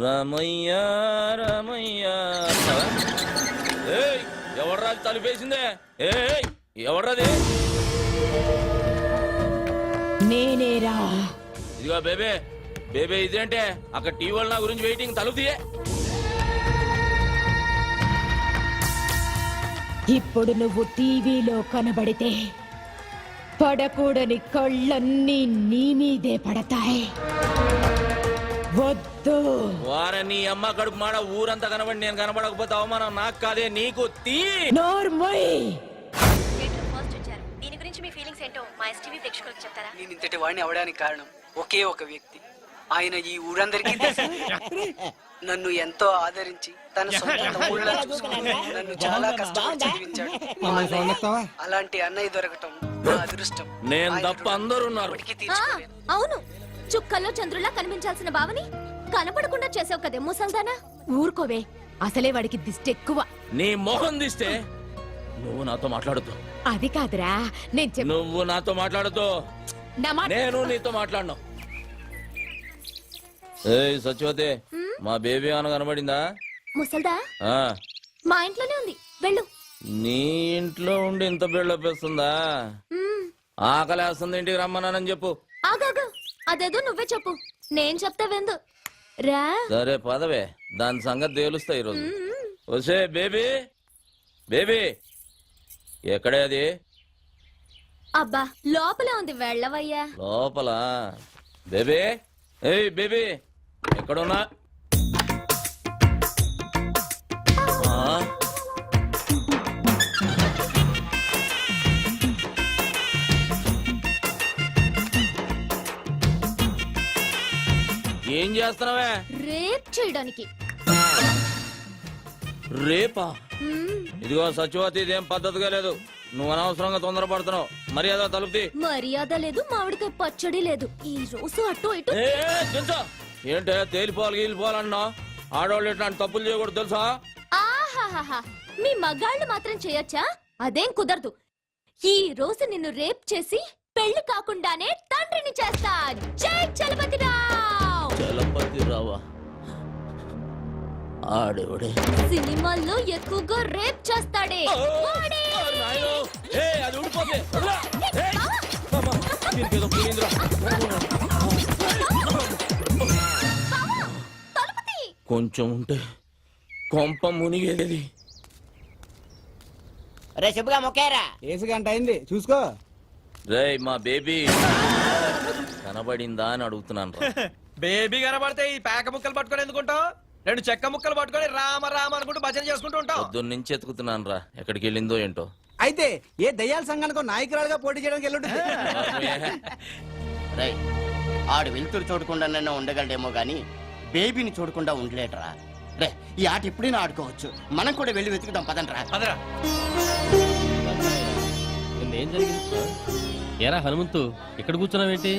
రమయ్య రమయ్య ఎవడ్రాది తలుపేసిందే? ఎవడ్రాది? నేనేరా. ఇదిగో బేబే బేబే ఇదేంటే అక్కడ టీవీ నా గురించి వెయిటింగ్. తలుపు తీయే. ఇప్పుడు నువ్వు టీవీలో కనబడితే పడకూడని కళ్ళన్నీ నీ మీదే పడతాయి. వద్దు. వారని అమ్మ కడుపు మాడ ఊరంతా కనబడి నేను కనబడకపోతే అవమానం నాకు కాదే నీకు. తీ నోర్మోయ్. దీని గురించి మీ ఫీలింగ్స్ ఏంటో మా ఎస్టీవీ ప్రేక్షకులకు చెప్తారా? నేను ఇంతటి వాడిని అవడానికి కారణం ఒకే ఒక వ్యక్తి. ఆయన ఈ ఊరందరికీ నన్ను ఎంతో ఆదరించి తన సొంత తమ్ముళ్ళ చూసుకుని నన్ను చాలా కష్టపడి చదివించాడు. అలాంటి అన్నయ్య దొరకటం నా అదృష్టం. నేను తప్ప అందరూ ఉన్నారు. అవును, చుక్కల్లో చంద్రులా కనిపించాల్సిన బావని కనపడకుండా చేసావు కదే ముసల్దానా. ఊరుకోవే, అసలే వాడికి దిష్టి ఎక్కువ. నీ మొహం తీస్తే నువ్వు నాతో మాట్లాడుతూ. అది కాదురా, నువ్వు నాతో మాట్లాడుతూ నేను నీతో మాట్లాడను. సత్యవతి, మా బేబీ ఏమైనా కనబడిందా? ముసల్దా మా ఇంట్లోనే ఉంది, వెళ్ళు. నీ ఇంట్లో ఉండి ఇంత బిల్డప్పిస్తుందా? ఆకలి వేస్తుంది, ఇంటికి రమ్మన్నానని చెప్పు. ఆగాగు, అదేదో నువ్వే చెప్పు, నేను చెప్తా వెందు రా. సరే పదవే, దాని సంగతి తేలుస్తా ఈరోజు. వసే బేబీ బేబీ ఎక్కడే అది? అబ్బా లోపలే ఉంది, వెళ్ళవయ్యా. లోపల? బేబీ ఏయ్ బేబీ ఎక్కడున్నా? ఏం చేస్తున్నావే? రేప్ చేయడానికి. రేపా? ఇదిగో సత్యవతి, ఇదేం పద్ధతిగా లేదు. నువ్వు అనవసరంగా తొందరపడుతున్నావు. మర్యాద తలుపుతి. మర్యాద లేదు, మామిడికాయ పచ్చడి లేదు. ఈ రోజు అటు ఇటు. ఏంటే తేలిపోవాలి గీలిపోవాలన్నా? ఆడవాళ్ళు ఇట్లాంటి తప్పులు చేయకూడదు తెలుసా? ఆహాహా, మీ మగాళ్ళు మాత్రం చేయొచ్చా? అదేం కుదరదు. ఈ రోజు నిన్ను రేప్ చేసి పెళ్లి కాకుండానే తండ్రిని చేస్తా. జై చలపతిరావు. చలపతిరావా? ఆడేవాడే సినిమాల్లో ఎక్కువగా రేప్ చేస్తాడే. కొంచెం ఉంటే కొంప మునిగేది. రే శుభ్గా మొక్కారా, ఏసు గంట అయింది చూసుకో. రేయ్ మా బేబీ కనబడిందా అని అడుగుతున్నాను. బేబీ కనబడితే ఈ పేక ముక్కలు పట్టుకొని ఎందుకుంటావు? రెండు చెక్క ముక్కలు పట్టుకొని రామ రామ అనుకుంటూ భజన చేసుకుంటూ ఉంటావు. పొద్దున్న నుంచి ఎత్తుకుతున్నాను రా, ఎక్కడికి వెళ్ళిందో ఏంటో. అయితే ఏ దయ్యాల సంఘానికి నాయకురాలుగా పోటీ చేయడానికి వెళ్ళుంటుంది. రై ఆడు వెళ్తురు చూడకుండా ఉండగలడేమో గాని బేబీని చూడకుండా ఉండలేటరా. రే ఈ ఆట ఎప్పుడైనా ఆడుకోవచ్చు, మనం కూడా వెళ్ళి వెతుకుదాం పదండ్రా. పదరా. ఏం జరిగింది? ఏరా హనుమంతు, ఇక్కడ కూర్చున్నావేంటి?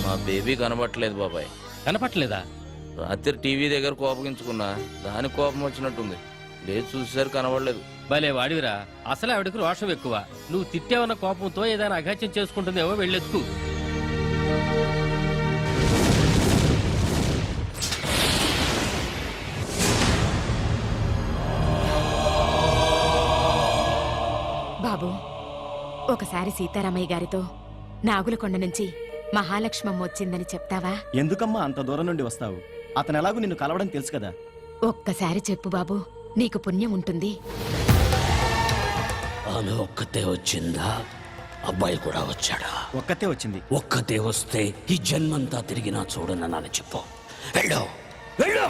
మా బేబీ కనబట్టలేదు బాబాయ్. కనపట్లేదా? రాత్రి టీవీ దగ్గర కోపగించుకున్నా, దాని కోపం వచ్చినట్టుంది. లేదు చూసేసరి కనబడలేదు. భలే వాడివిరా, అసలే ఆవిడకు రోషం ఎక్కువ. నువ్వు తిట్టేవన్న కోపంతో ఏదైనా అఘాత్యం చేసుకుంటుందేమో, వెళ్ళెత్తుకు. బాబు, ఒకసారి సీతారామయ్య గారితో నాగులకొండ నుంచి మహాలక్ష్మమ్మ వచ్చిందని చెప్తావా? ఎందుకమ్మా అంత దూరం నుండి వస్తావు? అతను ఎలాగూ నిన్ను కలవడం తెలుసు కదా. ఒక్కసారి చెప్పు బాబు, నీకు పుణ్యం ఉంటుంది. ఆమె ఒక్కతే వచ్చిందా? అబ్బాయి కూడా వచ్చాడా? ఒక్కతే వచ్చింది. ఒక్కతే వస్తే ఈ జన్మంతా తిరిగినా చూడనని చెప్పు. వెళ్ళు వెళ్ళు.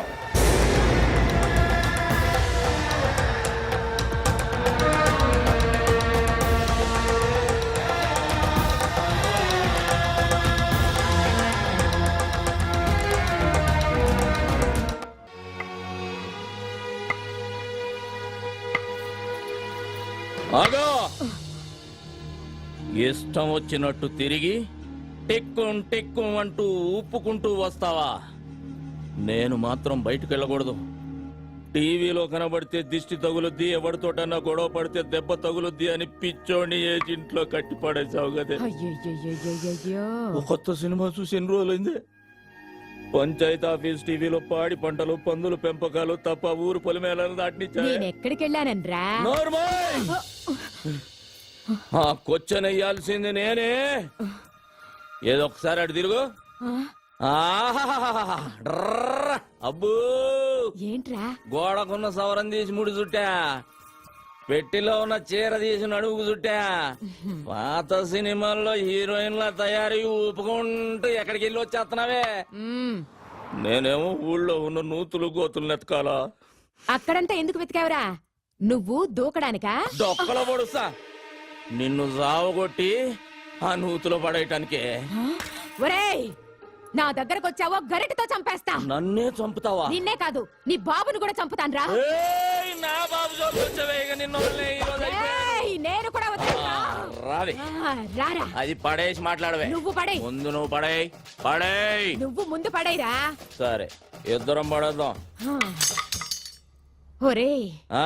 ఆగో! ఇష్టం వచ్చినట్టు తిరిగి టెక్కుం టెక్కుం అంటూ ఊపుకుంటూ వస్తావా? నేను మాత్రం బయటకు వెళ్ళకూడదు. టీవీలో కనబడితే దిష్టి తగులుద్ది, ఎవరితోటన్నా గొడవ పడితే దెబ్బ తగులుద్ది అని పిచ్చోని ఏజింట్లో కట్టి పడేసావు కదే. కొత్త సినిమా చూసి ఎన్ని రోజులైంది? పంచాయతీ ఆఫీస్ టీవీలో పాడి పంటలు పందులు పెంపకాలు తప్ప ఊరు పొలిమేళలు దాటినిచ్చాడు. నేనెక్కడికెళ్ళానన్రా? నోర్మోయ్! ఆ కొచ్చనెయ్యాల్సింది నేనే. ఏదో ఒకసారి అటు తిరుగు. ఆహాహాహాహా. డ్రర్ర. అబ్బో ఏంట్రా? గోడకున్న సవరం తీసి ముడి చుట్టా, పెట్టిలో ఉన్న చీర తీసి నడుముకు చుట్టా. పాత సినిమాల్లో హీరోయిన్ల తయారీ ఊపుకుంటూ ఎక్కడికి వెళ్ళి వచ్చేస్తున్నావే. మ్మ్. నేనేమో ఊళ్ళో ఉన్న నూతులు గోతులు నెతకాలా? అక్కడంతా ఎందుకు వెతికావురా? నువ్వు దూకడానికా? డొక్కలో పొడుస్తా నిన్ను సావగొట్టి ఆ నూతులో పడేయటానికే. ఒరేయ్, నా దగ్గరకొచ్చావో గరిటతో చంపేస్తా. నన్నే చంపుతావా? నిన్నే కాదు, నీ బాబును కూడా చంపుతాన్రా. ఏయ్, నా బాబు చూపించవే, ఇక నిన్ను వదిలేయ్, ఈ రోజు అయిపోయింది. ఏయ్, నేను కూడా వచ్చానురా. రావే. రారా. అది పడేసి మాట్లాడవే. నువ్వు పడేయ్. ముందు నువ్వు పడేయ్. పడేయ్. నువ్వు ముందు పడేరా. సరే, ఇద్దరం పడేద్దాం. ఒరేయ్, ఆ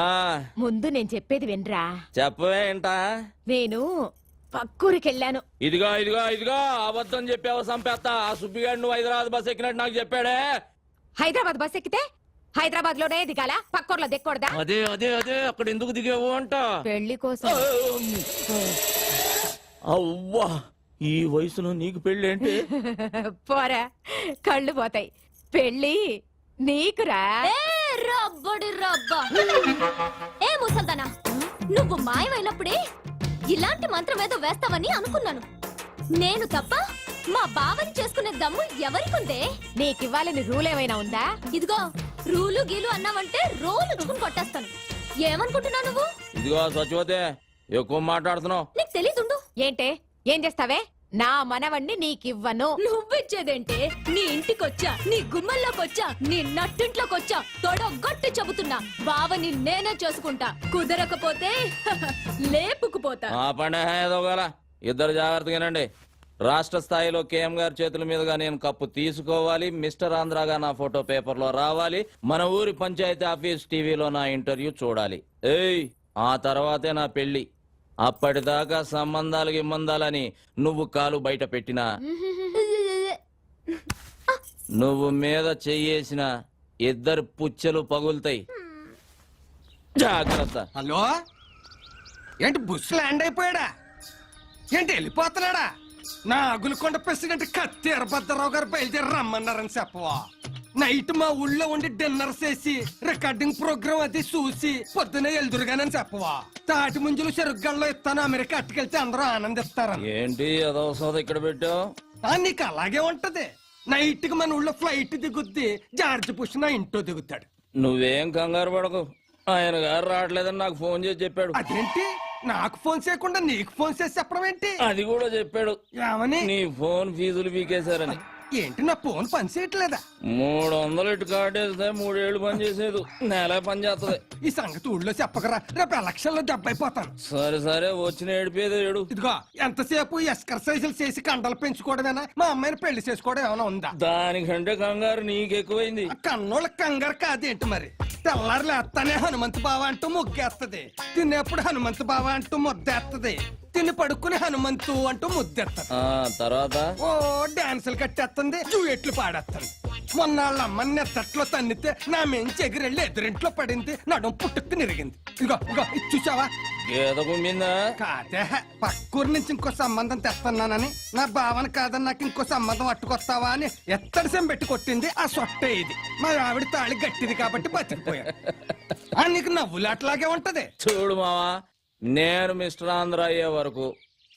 ముందు నేను చెప్పేది వినరా. చెప్పవే ఏంటా? నేను పక్కూరికెళ్ళాను. ఇదిగో ఇదిగో ఇదిగో, అబద్ధం చెప్పావు, సంపేస్తా. ఆ సుబ్బిగాడు నువ్వు హైదరాబాద్ బస్ ఎక్కినట్టు నాకు చెప్పాడే. హైదరాబాద్ బస్ ఎక్కితే హైదరాబాద్ లోనే దిగాల, పక్కూర్లో దిక్కకూడదా? అదే అదే అదే, అక్కడ ఎందుకు దిగావు అంట. పెళ్లి కోసం. అవ్వా, ఈ వయసులో నీకు పెళ్లి ఏంటి? పోరా, కళ్ళు పోతాయి. పెళ్లి నీకురా. ఏ రబ్బడి రబ్బా! ఏ ముసల్దానా, నువ్వు మాయమైనప్పుడే ఇలాంటి మంత్రం ఏదో వేస్తావని అనుకున్నాను. నేను తప్ప మా బావని చేసుకునే దమ్ము ఎవరికుందే? నీకివ్వాలని రూల్ ఏమైనా ఉందా? ఇదిగో, రూలు గీలు అన్నావంటే రోలు చుకుని కొట్టేస్తాను. ఏమనుకుంటున్నా నువ్వు? ఇదిగో సచివతే, ఎక్కువ మాట్లాడుతున్నావు. నీకు తెలీదుండు. ఏంటే, ఏం చేస్తావే? నా మనవణ్ణి నీకివ్వను. నువ్విచ్చేదేంటే? నీ ఇంటికొచ్చా, నీ గుమ్మల్లోకొచ్చా, నీ నట్టింట్లోకొచ్చా తొడగొట్టి చెబుతున్నా, బావని నేనే చేసుకుంటా. కుదరకపోతే లేపుకుపోతా. ఆ పండే ఏదోగల, ఇద్దరు జాగ్రత్తగానండి. రాష్ట్ర స్థాయిలో కేఎం గారి చేతుల మీదుగా నేను కప్పు తీసుకోవాలి. మిస్టర్ ఆంధ్రాగా నా ఫోటో పేపర్లో రావాలి. మన ఊరి పంచాయతీ ఆఫీస్ టీవీలో నా ఇంటర్వ్యూ చూడాలి. ఏయ్, ఆ తర్వాతే నా పెళ్లి. అప్పటిదాకా సంబంధాలు గిమ్మందాలని నువ్వు కాలు బయట పెట్టినా, నువ్వు మీద చెయ్యేసిన ఇద్దరు పుచ్చెలు పగులుతాయి. జాగ్రత్త. హలో, ఏంటి బుస్ ల్యాండ్ అయిపోయాడా? ఏంటి వెళ్ళిపోతున్నాడా? నా అగులకొండ ప్రెసిడెంట్ కత్తి ఎర్రభద్రరావు గారు బయలుదేరి రమ్మన్నారని చెప్పవా? నైట్ మా ఊళ్ళో ఉండి డిన్నర్ చేసి రికార్డింగ్ ప్రోగ్రామ్ అది చూసి పొద్దునే ఎల్దురుగానని చెప్పవా? తాటి ముంజులు చెరుగ్గల్లో ఇస్తాను, అమెరికా అట్టుకెళ్తే అందరూ ఆనందిస్తారు. ఏంటి అదో సోద ఇక్కడ పెట్టావు? నీకు అలాగే ఉంటది. నైట్ కి మన ఊళ్ళో ఫ్లైట్ దిగుద్ది, జార్జ్ బుష్ నా ఇంట్లో దిగుతాడు. నువ్వేం కంగారు పడకు, ఆయన గారు రావట్లేదని నాకు ఫోన్ చేసి చెప్పాడు. అదేంటి, నాకు ఫోన్ చేయకుండా నీకు ఫోన్ చేసి చెప్పడం ఏంటి? అది కూడా చెప్పాడు. ఏమని? నీ ఫోన్ ఫీజులు పీకేశారని. ఏంటి, నా ఫోన్ పని చేయట్లేదా? 300 ఇటు కార్డు వేస్తే 3 ఏళ్ళు పని చేసేది, నెల పని చేస్తుంది. ఈ సంగతి ఊళ్ళో చెప్పకరా, రేపు ఎలక్షన్ లో దెబ్బైపోతాను. సరే సరే, వచ్చిన ఏడిపేది ఏడు. ఇదిగో, ఎంతసేపు ఎక్సర్సైజులు చేసి కండలు పెంచుకోవడమేనా? మా అమ్మాయిని పెళ్లి చేసుకోవడం ఏమైనా ఉందా? దానికంటే కంగారు నీకెక్కువైంది. కన్నోళ్ళ కంగారు కాదేంటి మరి? తెల్లారు లేస్తానే హనుమంతు బావ అంటూ ముగ్గేస్తది, తినేప్పుడు హనుమంతు బావ అంటూ ముద్దేస్తది, తిని పడుకుని హనుమంతు అంటూ ముద్దెత్తది. తర్వాత ఓ డాన్సులు కట్టేస్తుంది, జూయెట్లు పాడేస్తుంది. మొన్న వాళ్ళ అమ్మని నెత్తట్లో తన్నితే నా మెంచి ఎగిరెళ్ళి ఎదురింట్లో పడింది, నడుం పుట్టుకు నిరిగింది. ఇగో ఇగో, ఇది చూసావా? గీత కుమ్మిందా? కాదే, పక్కూరు నుంచి ఇంకో సంబంధం తెస్తున్నానని, నా భావన కాదని నాకు ఇంకో సంబంధం అట్టుకొస్తావా అని ఎత్తడి సెం పెట్టి కొట్టింది. ఆ సొట్టే ఇది. మా ఆవిడ తాళి గట్టిది కాబట్టి బతికిపోయాడు. నీకు నవ్వులాట్లాగే ఉంటది. చూడు మావా, నేను మిస్టర్ ఆంధ్ర అయ్యే వరకు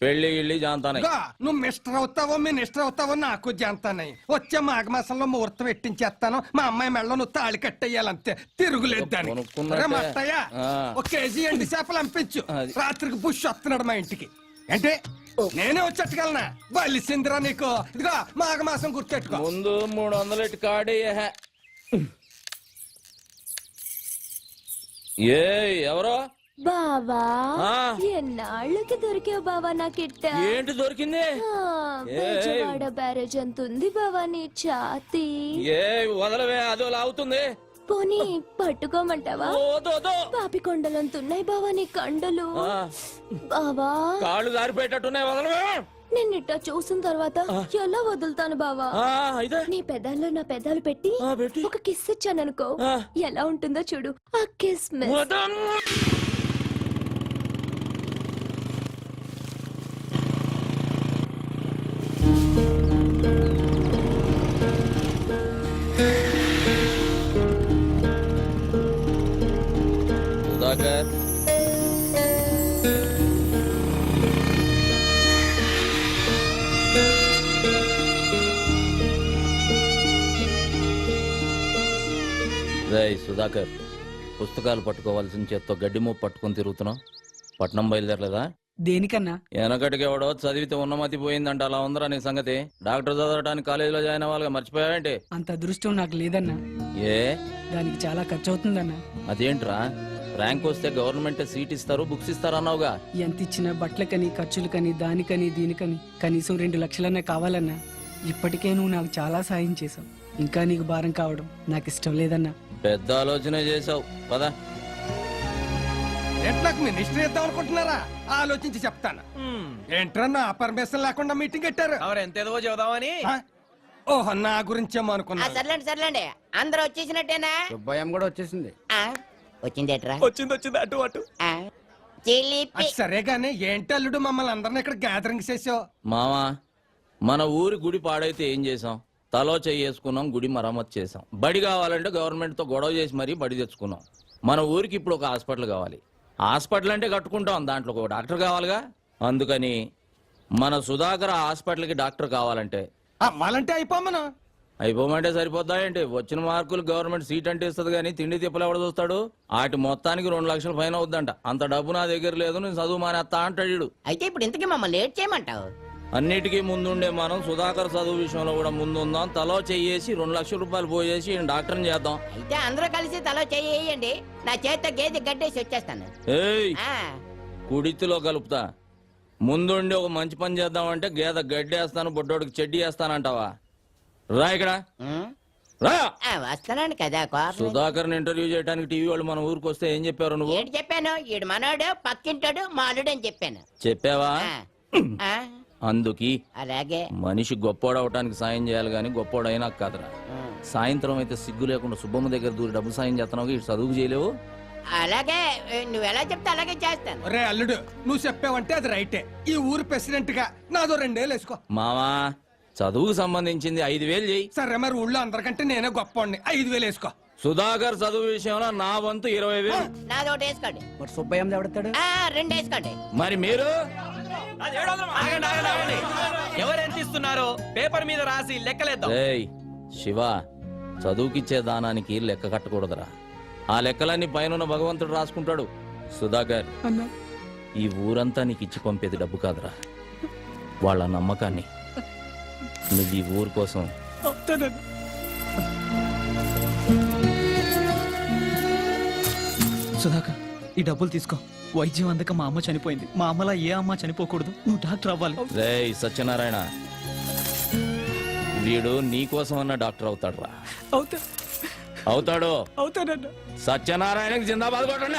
పెళ్లి గిళ్ళి జాంతానే. నువ్వు మిస్టర్ అవుతావో మినిస్టర్ అవుతావో నాకు జాంతానయ్యి. వచ్చే మాఘమాసంలో ముహూర్తం పెట్టించేస్తాను. మా అమ్మాయి మెళ్ళ నువ్వు తాళి కట్టేయాలంతే, తిరుగులేదు దాన్ని. మట్టయ్య, ఒక కేజీ ఎండి చేపలు పంపించు. రాత్రికి బుష్ వస్తున్నాడు మా ఇంటికి. అంటే నేనే వచ్చేట్టుకెళ్ళనా? బలిసిందిరా నీకు. ఇదిగో, మాఘమాసం గుర్తెట్టుకో. ముందు 300 ఇటు కార్డు ఏ ఎవరో బావా, ఆ. ఎన్నాళ్ళకి దొరికావు బావా నాకిట్ట. ఏంటి దొరికింది? బెజవాడ బ్యారేజ్ అంత ఉంది బావా నీ ఛాతీ. ఏ వదలవే, అదో లాగుతుంది. పోనీ పట్టుకోమంటావా? పాపి కొండలంతున్నాయి బావా నీ కండలు. బావా, కాళ్ళు జారిపోయేటట్టున్నాయి, వదలవే. నిన్నిట్ట చూసిన తర్వాత ఎలా వదులుతాను బావా? అయితే నీ పెదాల్లో నా పెదాలు పెట్టి పెట్టి ఒక కిస్ ఇచ్చాననుకో, ఎలా ఉంటుందో చూడు ఆ కిస్ మిస్. సుధాకర్ రేయ్ సుధాకర్, పుస్తకాలు పట్టుకోవాల్సిన చేత్తో గడ్డి మూపు పట్టుకొని తిరుగుతున్నావు. పట్నం బయలుదేరలేదా? దేనికన్నా? వెనకటికి ఎవడో చదివితే ఉన్నమతి పోయిందంట, అలా ఉందరా నీ సంగతి? డాక్టర్ చదవడానికి కాలేజీలో జాయిన్ అవ్వాలి, మర్చిపోయావేంటి? అంత అదృష్టం నాకు లేదన్నా. ఏ దానికి చాలా ఖర్చు అవుతుందన్నా. అదేంట్రా, ర్యాంక్ వస్తే గవర్నమెంట్ సీట్ ఇస్తారు, బుక్స్ ఇస్తారు అన్నావుగా? ఎంత ఇచ్చినా బట్టలకని, ఖర్చులకని, దానికని దీనికని కనీసం 2 లక్షలన్నా కావాలన్నా. ఇప్పటికే నువ్వు నాకు చాలా సాయం చేసావు. ఇంకా నీకు భారం కావడం నాకు ఇష్టం లేదన్నా. పెద్ద ఆలోచన చేసావు పదా. నాకు మినిస్టర్ ఇద్దాం అనుకుంటున్నారా? ఆలోచించి చెప్తాను. ఏంట్రా నా పర్మిషన్ లేకుండా మీటింగ్ పెట్టారు? ఎంతేదో చెబుదామని. ఆ? ఓహో, నా గురించేమో అనుకున్నా. సర్లేండి అందరూ వచ్చేసినట్టేనా? భయం కూడా వచ్చేసింది. వచ్చిందేట్రా? వచ్చింది అటు అటు. అది సరే గానీ ఏంటి అల్లుడు మమ్మల్ని అందరిని ఇక్కడ గ్యాదరింగ్ చేసావు? మావా, మన ఊరి గుడి పాడైతే ఏం చేసాం? తలో చేసుకున్నాం, గుడి మరమ్మతు చేసాం. బడి కావాలంటే గవర్నమెంట్ తో గొడవ చేసి మరీ బడి తెచ్చుకున్నాం. మన ఊరికి ఇప్పుడు ఒక హాస్పిటల్ కావాలి. హాస్పిటల్ అంటే కట్టుకుంటాం, దాంట్లో ఒక డాక్టర్ కావాలిగా. అందుకని మన సుధాకర్ హాస్పిటల్కి డాక్టర్ కావాలంటే అవ్వాలంటే అయిపోమను. అయిపోమంటే సరిపోద్దా ఏంటి? వచ్చిన మార్కులు గవర్నమెంట్ సీట్ అంటే ఇస్తుంది కానీ తిండి తిప్పలు ఎవడ చూస్తాడు? వాటి మొత్తానికి 2 లక్షల ఫైన్ అవుద్దంట. అంత డబ్బు నా దగ్గర లేదు, నేను చదువు మానేస్తా అంటాడు. అయితే ఇప్పుడు ఇంతకీ మమ్మల్ని లేట్ చేయమంటావు? అన్నిటికీ ముందుండే మనం సుధాకర్ చదువు విషయంలో కూడా ముందుందాం. తలో చెయ్యేసి 2 లక్షల రూపాయలు పోయేసి డాక్టర్ని చేద్దాం. అయితే అందరూ కలిసి తలో చేయండి. నా చేత గేదె గడ్డేసి వచ్చేస్తాను. ఏయ్, కుడితిలో కలుపుతా. ముందుండి ఒక మంచి పని చేద్దామంటే గేదె గడ్డేస్తాను, బొడ్డోడికి చెడ్డి వేస్తానంటావా? రా ఇక్కడ రా. వస్తున్నాను కదా. సుధాకర్ ఇంటర్వ్యూ చేయడానికి టీవీ వాళ్ళు మన ఊరికి వస్తే ఏం చెప్పారు నువ్వు? ఏంటి చెప్పాను? ఈడు మనోడు, పక్కింటాడు, మాలుడు అని చెప్పాను. చెప్పావా? అందుకి అలాగే మనిషి గొప్పోడవటానికి సాయం చేయాలి గాని గొప్పోడైనా కాదురా. సాయంత్రం అయితే సిగ్గు లేకుండా సుబ్బమ్మ దగ్గర దూరి డబ్బు సాయం చేస్తున్నావు, ఇటు చదువుకు చేయలేవు. అలాగే నువ్వు ఎలా చెప్తే అలాగే చేస్తాను. రే అల్లుడు, నువ్వు చెప్పావంటే అది రైటే. ఈ ఊరు ప్రెసిడెంట్ గా నాదో 2 ఏళ్ళు వేసుకో. మావా, చదువుకు సంబంధించింది 5,000 చెయ్యి. సరే, మరి ఊళ్ళో అందరికంటే నేనే గొప్పవాడిని. 5,000 వేసుకో. సుధాకర్ చదువు విషయంలో నా వంతు 20,000. నాది ఒకటి వేసుకోండి. మరి సుబ్బయ్య ఎవడతాడు? 2 వేసుకోండి. మరి మీరు ఎవరెంత ఇస్తున్నారో పేపర్ మీద రాసి లెక్కలేద్దాం. ఏయ్ శివ, చదువుకిచ్చే దానానికి లెక్క కట్టకూడదురా. ఆ లెక్కలన్నీ పైన భగవంతుడు రాసుకుంటాడు. సుధాకర్, ఈ ఊరంతా నీకు ఇచ్చి పంపేది డబ్బు కాదురా, వాళ్ళ నమ్మకాన్ని. నువ్వు ఈ ఊరు కోసం సుధాకర్, ఈ డబ్బులు తీసుకో. వైద్యం అందక మా అమ్మ చనిపోయింది. మా అమ్మలా ఏ అమ్మ చనిపోకూడదు. నువ్వు డాక్టర్ అవ్వాలి. రేయ్ సత్యనారాయణ, వీడు నీ కోసం అన్న డాక్టర్ అవుతాడు రా. అవుతాడు. అవుతాడన్నా. సత్యనారాయణకి జిందాబాద్ కొట్టండి.